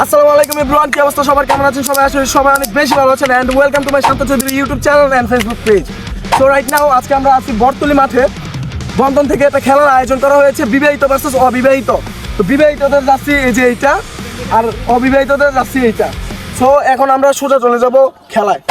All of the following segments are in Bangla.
আসসালামু আলাইকুম এভরিওয়ান, কি অবস্থা সবার, কেমন আছেন সবাই? আসলে সবাই অনেক বেশি ভালো আছেন and welcome to my Shanta Chowdhury YouTube channel and Facebook page. So right now আজকে আমরা আছি বটতলী মাঠে। বন্ধন থেকে একটা খেলার আয়োজন করা হয়েছে, বিবাহিত ভার্সেস অবিবাহিত। তো বিবাহিতদের যাচ্ছি এই যে এইটা, আর অবিবাহিতদের যাচ্ছি এইটা। সো এখন আমরা সোজা চলে যাব খেলায়।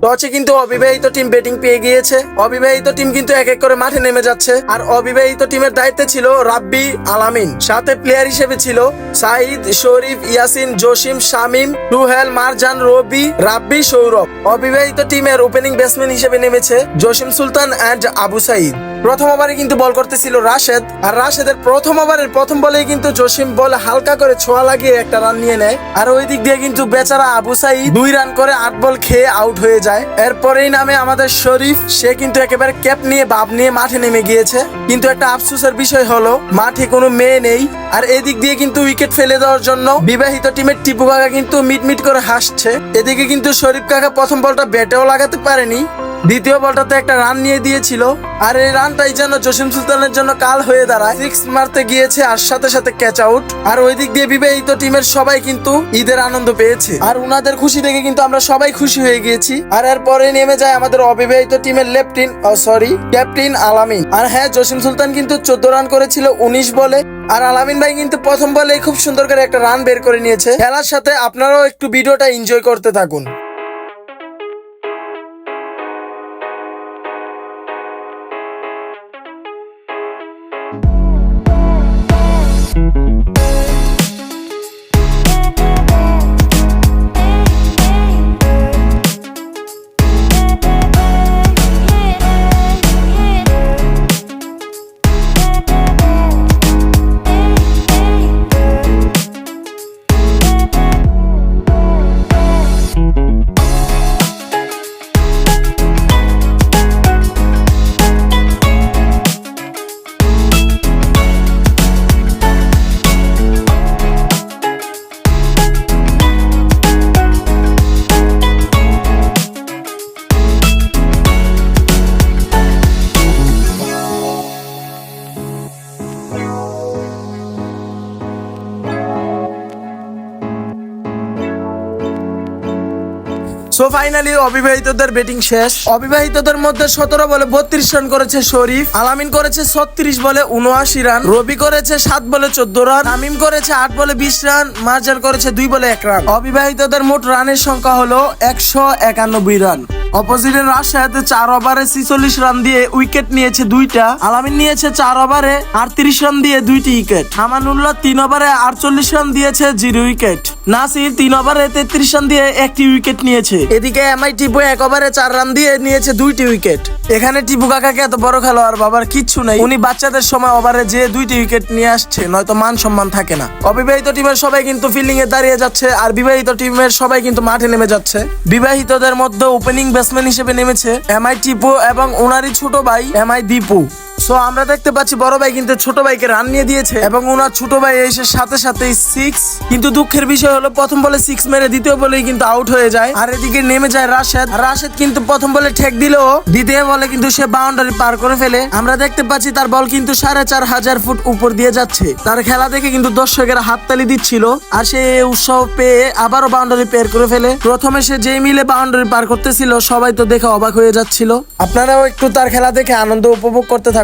টসে কিন্তু অবিবাহিত টিম ব্যাটিং পেয়ে গিয়েছে। অবিবাহিত টিম কিন্তু এক এক করে মাঠে নেমে যাচ্ছে। আর অবিবাহিত টিমের দায়িত্বে ছিল রাব্বি, আলামিন। সাথে প্লেয়ার হিসেবে ছিল সাঈদ, শরীফ, ইয়াসিন, জসিম, শামিম, রুহেল, মারজান, রবি, রাব্বি, সৌরভ। অবিবাহিত টিমের ওপেনিং ব্যাটসম্যান হিসেবে নেমেছে জসিম সুলতান এন্ড আবু সাঈদ। প্রথম ওভারে কিন্তু বল করতেছিল রাশেদ, আর রাশেদের প্রথম ওভারের প্রথম বলেই কিন্তু জসিম বল হালকা করে ছোঁয়া লাগিয়ে একটা রান নিয়ে নেয়। আর ওই দিক দিয়ে কিন্তু বেচারা আবু সাঈদ 2 রান করে 8 বল খেয়ে আউট হয়ে যায়। এরপরেই নামে আমাদের শরীফ, সে কিন্তু একেবারে ক্যাপ নিয়ে বাব নিয়ে মাঠে নেমে গিয়েছে। কিন্তু একটা আফসোসের বিষয় হলো মাঠে কোনো মেয়ে নেই। আর এদিক দিয়ে কিন্তু উইকেট ফেলে দেওয়ার জন্য বিবাহিত টিমের টিপু কাকা কিন্তু মিটমিট করে হাসছে। এদিকে কিন্তু শরীফ কাকা প্রথম বলটা ব্যাটেও লাগাতে পারেনি, দ্বিতীয় বলটাতে একটা রান নিয়ে দিয়েছিল। আর এই রানটাই যেন জসিম সুলতানের জন্য কাল হয়ে দাঁড়ায়। 6 মারতে গিয়েছে আর সাথে সাথে ক্যাচ আউট। আর ওই দিক দিয়ে বিবাহিত টিমের সবাই কিন্তু ঈদের আনন্দ পেয়েছে। আর উনাদের খুশি দেখে কিন্তু আমরা সবাই খুশি হয়ে গিয়েছি। আর এরপরে নেমে যায় আমাদের অবিবাহিত টিমের ক্যাপ্টেন আলামিন। আর হ্যাঁ, জসিম সুলতান কিন্তু 14 রান করেছিল 19 বলে। আর আলামিন ভাই কিন্তু প্রথম বলে খুব সুন্দর করে একটা রান বের করে নিয়েছে। খেলার সাথে আপনারাও একটু ভিডিওটা এনজয় করতে থাকুন। সো ফাইনালি অবিবাহিতদের ব্যাটিং শেষ। অবিবাহিতদের মধ্যে 17 বলে 32 রান করেছে শরীফ, আলামিন করেছে 36 বলে 79 রান, রবি করেছে 7 বলে 14 রান, তামিম করেছে 8 বলে 20 রান, মারজান করেছে 2 বলে 1 রান। অবিবাহিতদের মোট রানের সংখ্যা হলো 191 রান। অপোজিটের রাশেদ 4 ওভারে 46 রান দিয়ে উইকেট নিয়েছে 2টা, আলামিন নিয়েছে 4 ওভারে 38 রান দিয়ে 2টি উইকেট, আমানুল্লাহ 3 ওভারে 48 রান দিয়েছে 0 উইকেট, নাসির 3 ওভারে 33 রান দিয়ে 1টি উইকেট নিয়েছে। এদিকে এমআই টিপু 1 ওভারে 4 রান দিয়ে নিয়েছে 2টি উইকেট। এখানে টিপু কাকাকে এত বড় খেলোয়াড় বাবার কিচ্ছু নেই, উনি বাচ্চাদের সময় ওভারে যে 2টি উইকেট নিয়ে আসছে, নয়তো মান সম্মান থাকে না। অবিবাহিত টিমের সবাই কিন্তু ফিল্ডিং এ দাঁড়িয়ে যাচ্ছে, আর বিবাহিত টিমের সবাই কিন্তু মাঠে নেমে যাচ্ছে। বিবাহিতদের মধ্যে ওপেনিং ব্যাটসম্যান হিসেবে নেমেছে এমআই টিপু এবং ওনারই ছোট ভাই এমআই দীপু। সো আমরা দেখতে পাচ্ছি বড় ভাই কিন্তু ছোট ভাইকে রান নিয়ে দিয়েছে এবং ওনার ছোট ভাই এসে সাথে সাথে 6। কিন্তু দুঃখের বিষয় হলো প্রথম বলে 6 মেরে দ্বিতীয় বলেই কিন্তু আউট হয়ে যায়। আর এদিকে নেমে যায় রাশেদ কিন্তু প্রথম বলে ঠেক দিলেও দ্বিতীয় বলে কিন্তু সে বাউন্ডারি পার করে ফেলে। আমরা দেখতে পাচ্ছি তার বল কিন্তু 4500 ফুট উপর দিয়ে যাচ্ছে। তার খেলা দেখে কিন্তু দর্শকেরা হাততালি দিচ্ছিল, আর সে উৎসাহ পেয়ে আবারও বাউন্ডারি পার করে ফেলে। প্রথমে সে যেই মিলে বাউন্ডারি পার করতেছিল সবাই তো দেখে অবাক হয়ে যাচ্ছিল। আপনারাও একটু তার খেলা দেখে আনন্দ উপভোগ করতে থাকুন।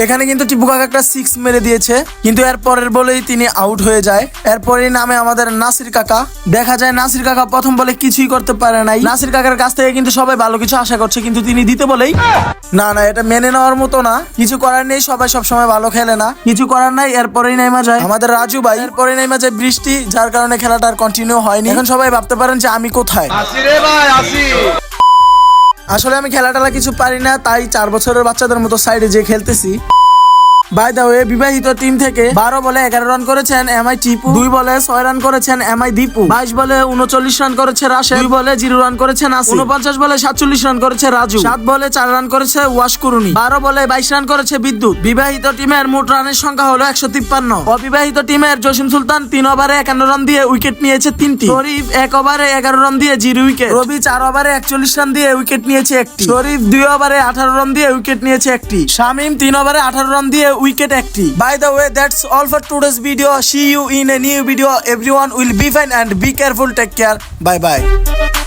এখানে কিন্তু টিপু কাকা একটা 6 মেরে দিয়েছে, কিন্তু এর পরের বলেই তিনি আউট হয়ে যায়। এরপরেই নামে আমাদের নাসির কাকা। দেখা যায় নাসির কাকা প্রথম বলে কিছুই করতে পারে নাই। নাসির কাকার কাছ থেকে কিন্তু সবাই ভালো কিছু আশা করছে, কিন্তু তিনি দিতে বলেই না, এটা মেনে নেওয়ার মতো না। কিছু করার নেই, সবাই সবসময় ভালো খেলে না, কিছু করার নাই। এরপরেই নেমে যায় আমাদের রাজু ভাই, এরপরে নেমে যায় বৃষ্টি, যার কারণে খেলাটা আর কন্টিনিউ হয়নি। এখন সবাই ভাবতে পারেন যে আমি কোথায়। আসলে আমি খেলাটা কিছু পারি না, তাই 4 বছরের বাচ্চাদের মতো সাইডে যে খেলতেছি। বাই দ্য ওয়ে বিবাহিত টিম থেকে 12 বলে 11 রান করেছেন এমআই টিপু, 2 বলে 6 রান করেছেন এমআই দীপু, 22 বলে 39 রান করেছে রাশেদ, 2 বলে 0 রান করেছেন আসিফ, 49 বলে 47 রান করেছে রাজু, 7 বলে 4 রান করেছে ওয়াশকুরুনি, 12 বলে 22 রান করেছে বিদ্যুৎ। বিবাহিত টিমের মোট রানের সংখ্যা হলো 153। অবিবাহিত টিমের জসিম সুলতান 3 ওভারে 51 রান দিয়ে উইকেট নিয়েছে 3টি, শরীফ 1 ওভারে 11 রান দিয়ে 0 উইকেট, রবি 4 ওভারে 41 রান দিয়ে উইকেট নিয়েছে একটি, শরীফ 2 ওভারে 18 রান দিয়ে উইকেট নিয়েছে একটি, শামিম 3 ওভারে 18 রান দিয়ে উইকেট একটি। By the way, that's all for today's video. See you in a new video. Everyone will be fine and be careful. Take care. Bye bye.